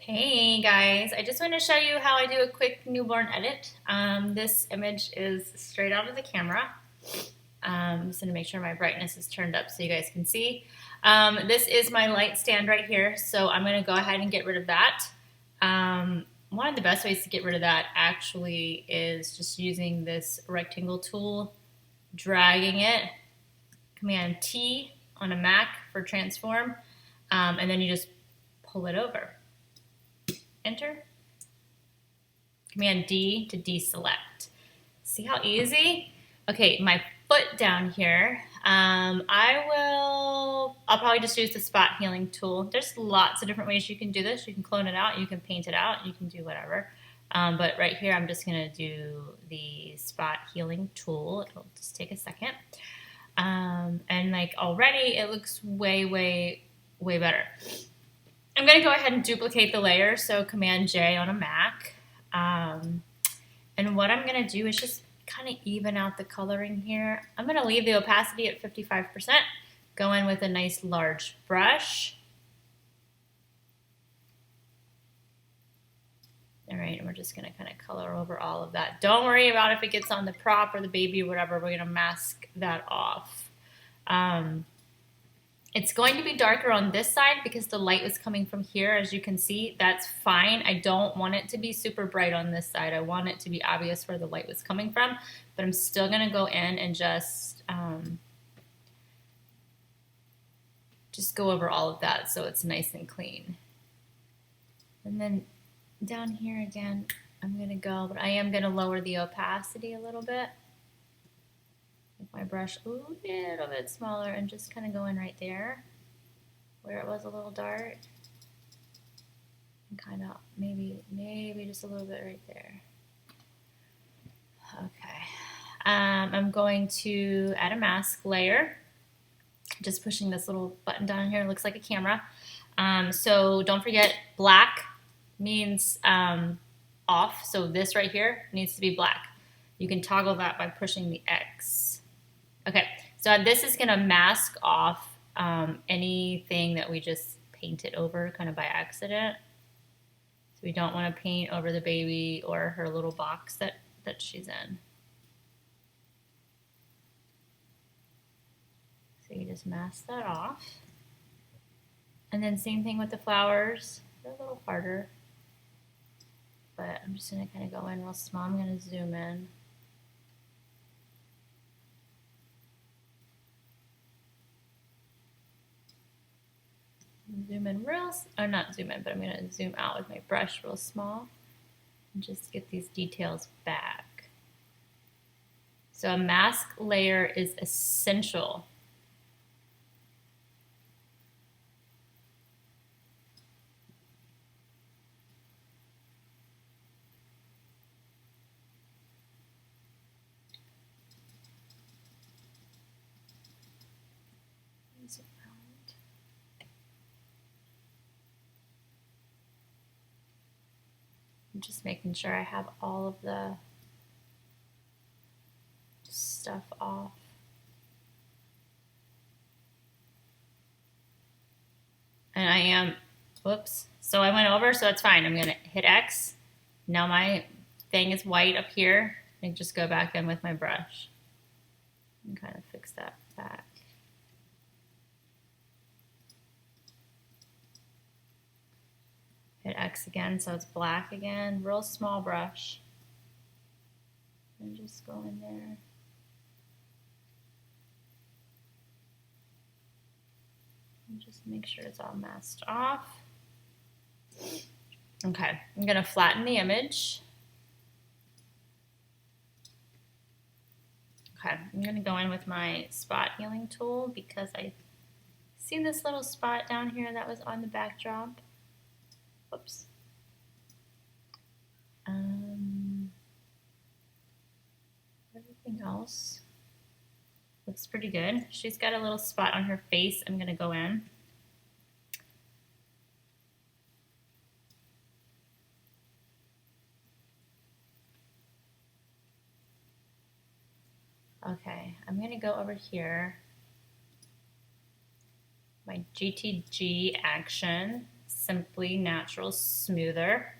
Hey guys, I just want to show you how I do a quick newborn edit. This image is straight out of the camera. I'm just going to make sure my brightness is turned up so you guys can see. This is my light stand right here, so I'm going to go ahead and get rid of that. One of the best ways to get rid of that actually is just using this rectangle tool, dragging it, Command T on a Mac for transform, and then you just pull it over. Enter. Command D to deselect. See how easy? Okay, my foot down here, I'll probably just use the spot healing tool. There's lots of different ways you can do this. You can clone it out, you can paint it out, you can do whatever. But right here, I'm just gonna do the spot healing tool. It'll just take a second. And like already, it looks way, way, way better. I'm going to go ahead and duplicate the layer, so Command J on a Mac. And what I'm going to do is just kind of even out the coloring here. I'm going to leave the opacity at 55%, go in with a nice large brush. All right, and we're just going to kind of color over all of that. Don't worry about if it gets on the prop or the baby or whatever. We're going to mask that off. It's going to be darker on this side because the light was coming from here, as you can see. That's fine. I don't want it to be super bright on this side. I want it to be obvious where the light was coming from, but I'm still going to go in and just go over all of that so it's nice and clean. And then down here again, I'm going to go, but I am going to lower the opacity a little bit. With my brush a little bit smaller and just kind of go in right there where it was a little dark, and kind of maybe just a little bit right there. Okay, I'm going to add a mask layer, just pushing this little button down here. It looks like a camera. So don't forget, black means off, so this right here needs to be black. You can toggle that by pushing the X. Okay, so this is going to mask off anything that we just painted over kind of by accident. So we don't want to paint over the baby or her little box that she's in. So you just mask that off. And then same thing with the flowers. They're a little harder. But I'm just going to kind of go in real small. I'm going to zoom in. Zoom in or not zoom in, but I'm going to zoom out with my brush real small and just get these details back. So a mask layer is essential. I'm just making sure I have all of the stuff off. And I am, whoops. So I went over, so that's fine. I'm gonna hit X. Now my thing is white up here. I just go back in with my brush and kind of fix that back. Hit X again, so it's black again. Real small brush. And just go in there. And just make sure it's all masked off. Okay, I'm gonna flatten the image. Okay, I'm gonna go in with my spot healing tool because I see this little spot down here that was on the backdrop. Whoops. Everything else looks pretty good. She's got a little spot on her face. I'm going to go in. Okay, I'm going to go over here. My GTG action Simply Natural Smoother.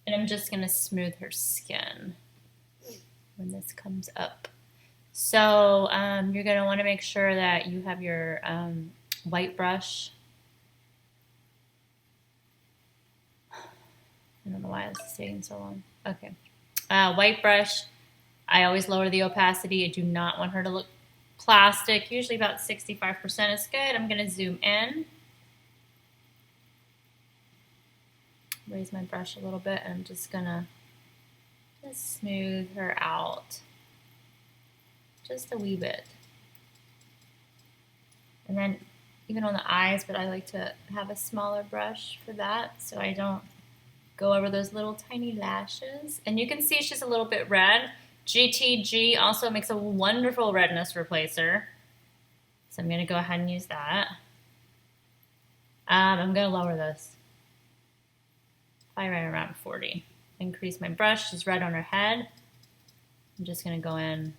And I'm just gonna smooth her skin when this comes up. So you're gonna wanna make sure that you have your white brush. I don't know why this is taking so long. Okay. White brush. I always lower the opacity. I do not want her to look plastic. Usually about 65% is good. I'm going to zoom in. Raise my brush a little bit, and I'm just going to smooth her out just a wee bit. And then even on the eyes, but I like to have a smaller brush for that so I don't go over those little tiny lashes. And you can see she's a little bit red. GTG also makes a wonderful redness replacer. So I'm going to go ahead and use that. I'm going to lower this. Probably right around 40. Increase my brush. She's red on her head. I'm just going to go in.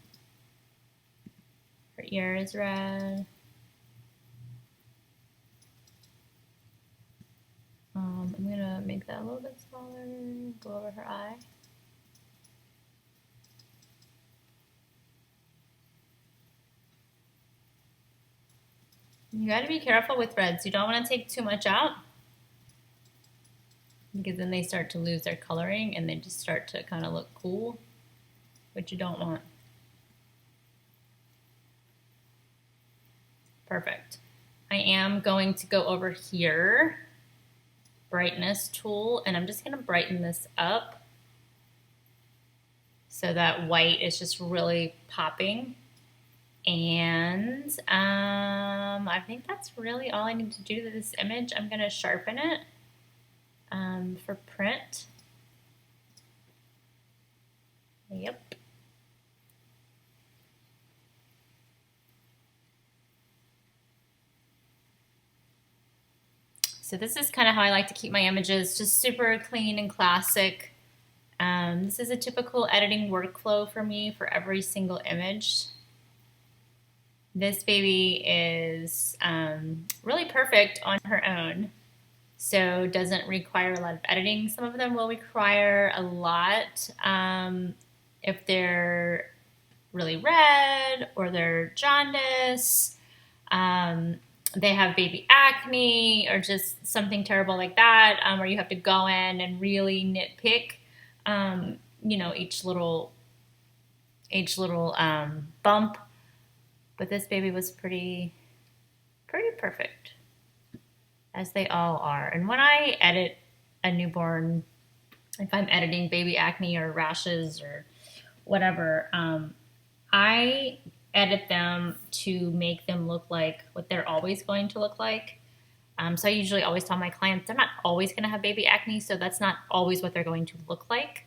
Her ear is red. I'm going to make that a little bit smaller. Go over her eye. You got to be careful with reds. You don't want to take too much out because then they start to lose their coloring and they just start to kind of look cool, which you don't want. Perfect. I am going to go over here, brightness tool, and I'm just going to brighten this up so that white is just really popping. And I think that's really all I need to do to this image. I'm going to sharpen it for print. Yep. So this is kind of how I like to keep my images, just super clean and classic. This is a typical editing workflow for me for every single image. This baby is really perfect on her own, so doesn't require a lot of editing. Some of them will require a lot if they're really red or they're jaundice, they have baby acne or just something terrible like that, where you have to go in and really nitpick, you know, each little bump. But this baby was pretty perfect, as they all are. And when I edit a newborn, if I'm editing baby acne or rashes or whatever, I edit them to make them look like what they're always going to look like. So I usually always tell my clients they're not always going to have baby acne, so that's not always what they're going to look like.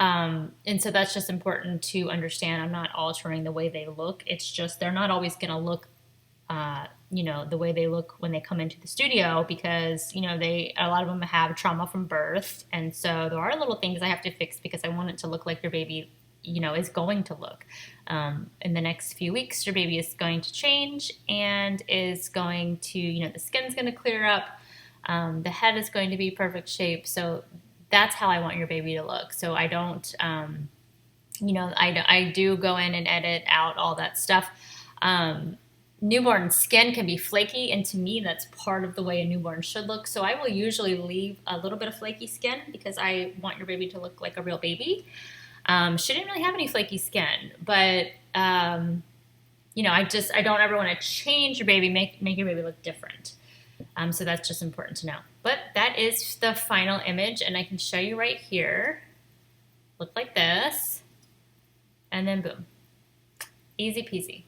And so that's just important to understand. I'm not altering the way they look. It's just they're not always going to look, you know, the way they look when they come into the studio because, you know, a lot of them have trauma from birth. And so there are little things I have to fix because I want it to look like your baby, you know, is going to look. In the next few weeks, your baby is going to change and is going to, you know, the skin's going to clear up. The head is going to be perfect shape. So that's how I want your baby to look. So I don't, you know, I do go in and edit out all that stuff. Newborn skin can be flaky, and to me, that's part of the way a newborn should look. So I will usually leave a little bit of flaky skin because I want your baby to look like a real baby. She didn't really have any flaky skin, but, you know, I don't ever want to change your baby, make your baby look different. So that's just important to know. But that is the final image, and I can show you right here. Look like this, and then boom. Easy peasy.